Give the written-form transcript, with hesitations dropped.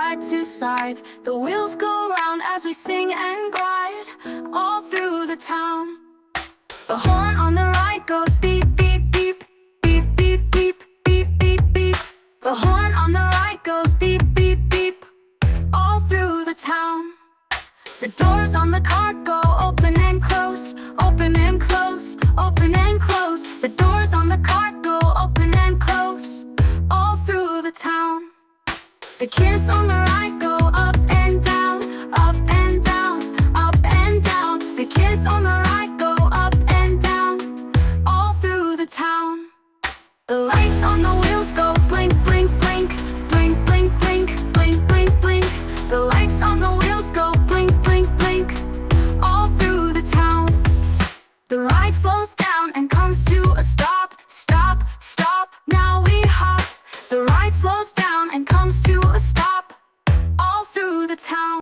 side to side. The wheels go round as we sing and glide all through the town. The horn on the right goes beep, beep, beep, beep, beep, beep, beep, beep, beep. The horn on the right goes beep, beep, beep, all through the town. The doors on the car go open and close, open and close, open and close. The doors on the car go open and close, all through the town. The kids on the right